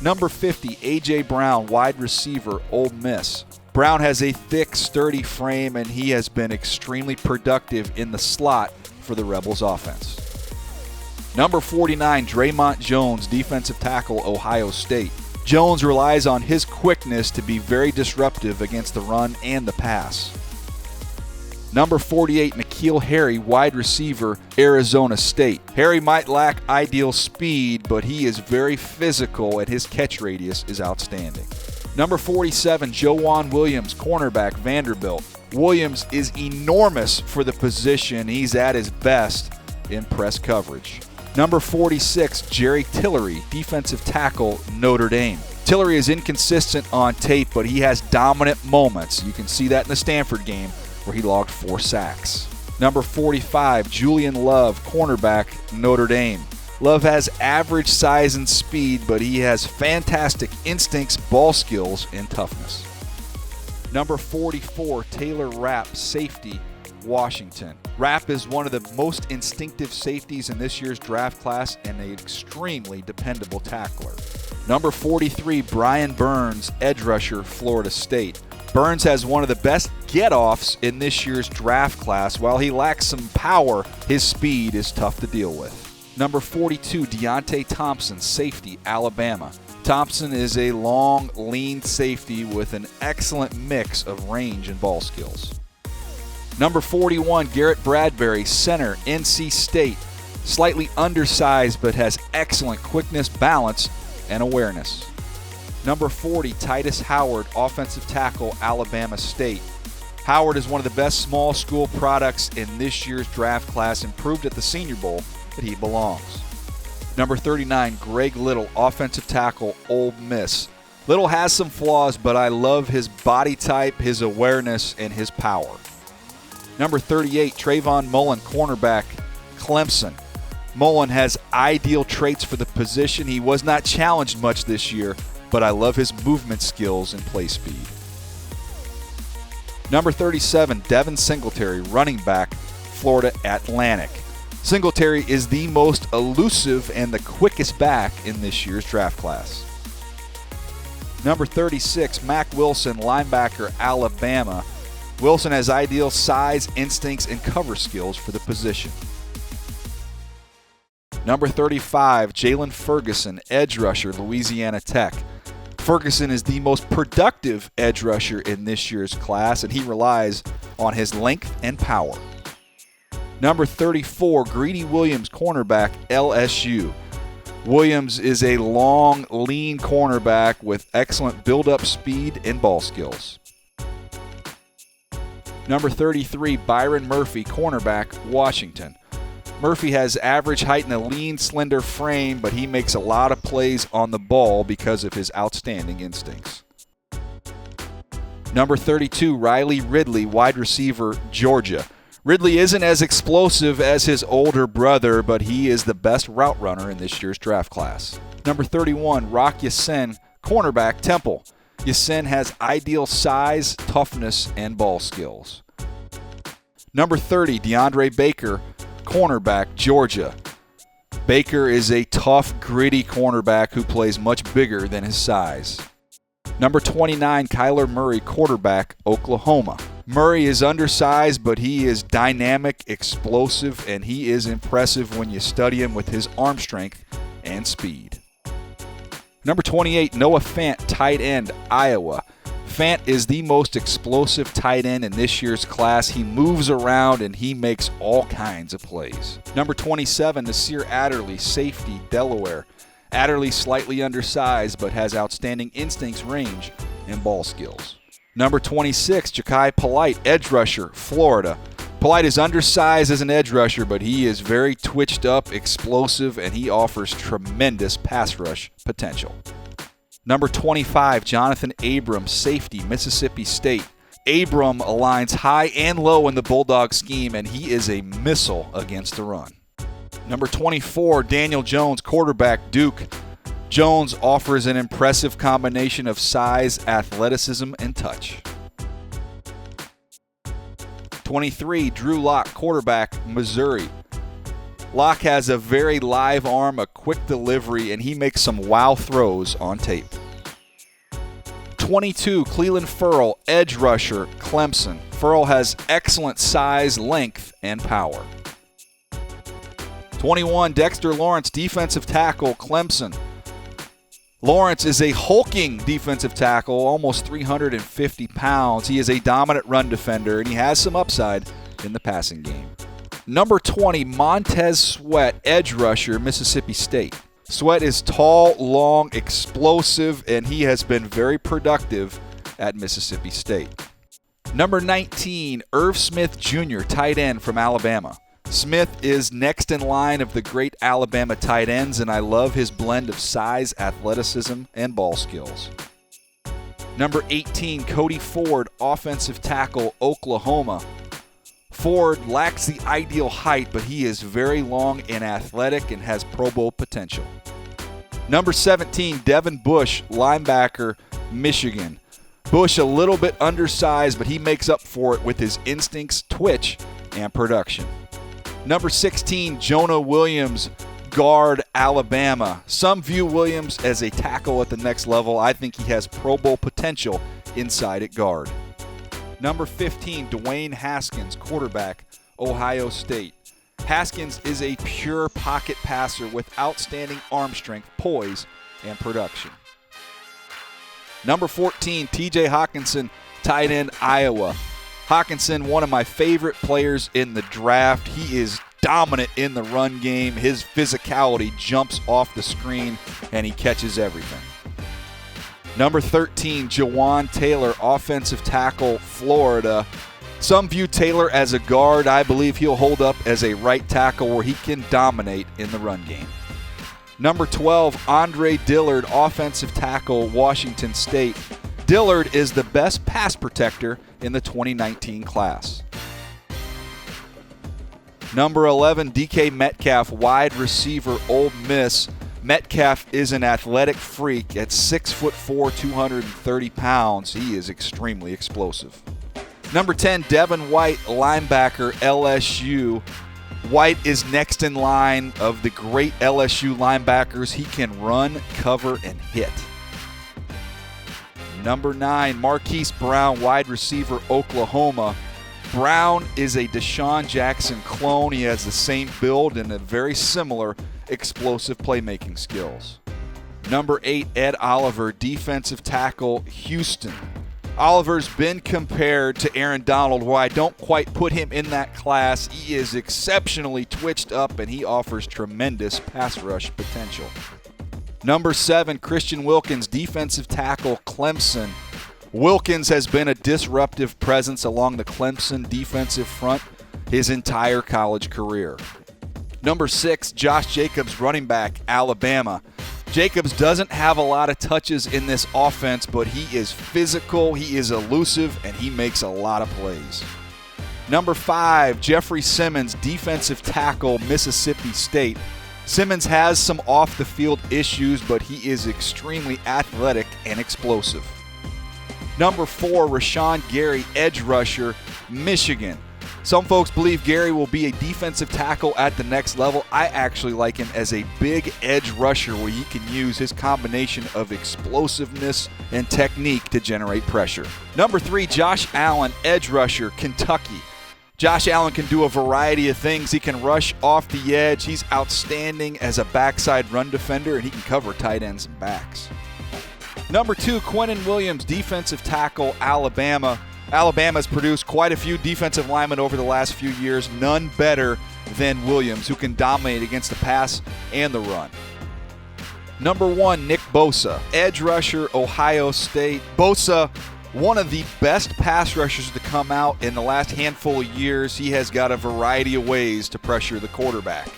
Number 50, A.J. Brown, wide receiver, Ole Miss. Brown has a thick, sturdy frame, and he has been extremely productive in the slot for the Rebels offense. Number 49, DRE'MONT Jones, defensive tackle, Ohio State. Jones relies on his quickness to be very disruptive against the run and the pass. Number 48, N'Keal Harry, wide receiver, Arizona State. Harry might lack ideal speed, but he is very physical and his catch radius is outstanding. Number 47, Joejuan Williams, cornerback, Vanderbilt. Williams is enormous for the position. He's at his best in press coverage. Number 46, Jerry Tillery, defensive tackle, Notre Dame. Tillery is inconsistent on tape, but he has dominant moments. You can see that in the Stanford game, where he logged 4 sacks. Number 45, Julian Love, cornerback, Notre Dame. Love has average size and speed, but he has fantastic instincts, ball skills, and toughness. Number 44, Taylor Rapp, safety, Washington. Rapp is one of the most instinctive safeties in this year's draft class and an extremely dependable tackler. Number 43, Brian Burns, edge rusher, Florida State. Burns has one of the best get-offs in this year's draft class. While he lacks some power, his speed is tough to deal with. Number 42, Deontay Thompson, safety, Alabama. Thompson is a long, lean safety with an excellent mix of range and ball skills. Number 41, Garrett Bradbury, center, NC State. Slightly undersized but has excellent quickness, balance, and awareness. Number 40, Titus Howard, offensive tackle, Alabama State. Howard is one of the best small school products in this year's draft class and proved at the Senior Bowl that he belongs. Number 39, Greg Little, offensive tackle, Ole Miss. Little has some flaws, but I love his body type, his awareness, and his power. Number 38, TRAYVON Mullen, cornerback, Clemson. Mullen has ideal traits for the position. He was not challenged much this year, but I love his movement skills and play speed. Number 37, Devin Singletary, running back, Florida Atlantic. Singletary is the most elusive and the quickest back in this year's draft class. Number 36, Mack Wilson, linebacker, Alabama. Wilson has ideal size, instincts, and cover skills for the position. Number 35, Jalen Ferguson, edge rusher, Louisiana Tech. Ferguson is the most productive edge rusher in this year's class, and he relies on his length and power. Number 34, Greedy Williams, cornerback, LSU. Williams is a long, lean cornerback with excellent build-up speed and ball skills. Number 33, Byron Murphy, cornerback, Washington. Murphy has average height and a lean, slender frame, but he makes a lot of plays on the ball because of his outstanding instincts. Number 32, Riley Ridley, wide receiver, Georgia. Ridley isn't as explosive as his older brother, but he is the best route runner in this year's draft class. Number 31, Rock Ya-Sin, cornerback, Temple. Ya-Sin has ideal size, toughness, and ball skills. Number 30, DeAndre Baker, cornerback, Georgia. Baker is a tough, gritty cornerback who plays much bigger than his size. Number 29, Kyler Murray, quarterback, Oklahoma. Murray is undersized, but he is dynamic, explosive, and he is impressive when you study him with his arm strength and speed. Number 28, Noah Fant, tight end, Iowa. Fant is the most explosive tight end in this year's class. He moves around and he makes all kinds of plays. Number 27, NASIR Adderley, safety, Delaware. Adderley slightly undersized but has outstanding instincts, range, and ball skills. Number 26, JACHAI Polite, edge rusher, Florida. Polite is undersized as an edge rusher, but he is very twitched up, explosive, and he offers tremendous pass rush potential. Number 25, Jonathan Abram, safety, Mississippi State. Abram aligns high and low in the Bulldog scheme, and he is a missile against the run. Number 24, Daniel Jones, quarterback, Duke. Jones offers an impressive combination of size, athleticism, and touch. 23, Drew Lock, quarterback, Missouri. Locke has a very live arm, a quick delivery, and he makes some wow throws on tape. 22, CLELIN FERRELL, edge rusher, Clemson. Ferrell has excellent size, length, and power. 21, Dexter Lawrence, defensive tackle, Clemson. Lawrence is a hulking defensive tackle, almost 350 pounds. He is a dominant run defender, and he has some upside in the passing game. Number 20, Montez Sweat, edge rusher, Mississippi State. Sweat is tall, long, explosive, and he has been very productive at Mississippi State. Number 19, Irv Smith Jr., tight end from Alabama. Smith is next in line of the great Alabama tight ends, and I love his blend of size, athleticism, and ball skills. Number 18, Cody Ford, offensive tackle, Oklahoma. Ford lacks the ideal height, but he is very long and athletic and has Pro Bowl potential. Number 17, Devin Bush, linebacker, Michigan. Bush a little bit undersized, but he makes up for it with his instincts, twitch, and production. Number 16, Jonah Williams, guard, Alabama. Some view Williams as a tackle at the next level. I think he has Pro Bowl potential inside at guard. Number 15, Dwayne Haskins, quarterback, Ohio State. Haskins is a pure pocket passer with outstanding arm strength, poise, and production. Number 14, TJ Hawkinson, tight end, Iowa. Hawkinson, one of my favorite players in the draft. He is dominant in the run game. His physicality jumps off the screen, and he catches everything. Number 13, Jawan Taylor, offensive tackle, Florida. Some view Taylor as a guard. I believe he'll hold up as a right tackle where he can dominate in the run game. Number 12, Andre Dillard, offensive tackle, Washington State. Dillard is the best pass protector in the 2019 class. Number 11, DK Metcalf, wide receiver, Ole Miss. Metcalf is an athletic freak. At 6'4", 230 pounds, he is extremely explosive. Number 10, Devin White, linebacker, LSU. White is next in line of the great LSU linebackers. He can run, cover, and hit. Number 9, Marquise Brown, wide receiver, Oklahoma. Brown is a Deshaun Jackson clone. He has the same build and a very similar explosive playmaking skills. Number 8, Ed Oliver, defensive tackle, Houston. Oliver's been compared to Aaron Donald, where I don't quite put him in that class. He is exceptionally twitched up, and he offers tremendous pass rush potential. Number 7, Christian Wilkins, defensive tackle, Clemson. Wilkins has been a disruptive presence along the Clemson defensive front his entire college career. Number 6, Josh Jacobs, running back, Alabama. Jacobs doesn't have a lot of touches in this offense, but he is physical, he is elusive, and he makes a lot of plays. Number 5, Jeffrey Simmons, defensive tackle, Mississippi State. Simmons has some off-the-field issues, but he is extremely athletic and explosive. Number 4, Rashawn Gary, edge rusher, Michigan. Some folks believe Gary will be a defensive tackle at the next level. I actually like him as a big edge rusher where he can use his combination of explosiveness and technique to generate pressure. Number 3, Josh Allen, edge rusher, Kentucky. Josh Allen can do a variety of things. He can rush off the edge. He's outstanding as a backside run defender, and he can cover tight ends and backs. Number 2, Quinnen Williams, defensive tackle, Alabama. Alabama's produced quite a few defensive linemen over the last few years, none better than Williams, who can dominate against the pass and the run. Number 1, Nick Bosa, edge rusher, Ohio State. Bosa, one of the best pass rushers to come out in the last handful of years. He has got a variety of ways to pressure the quarterback.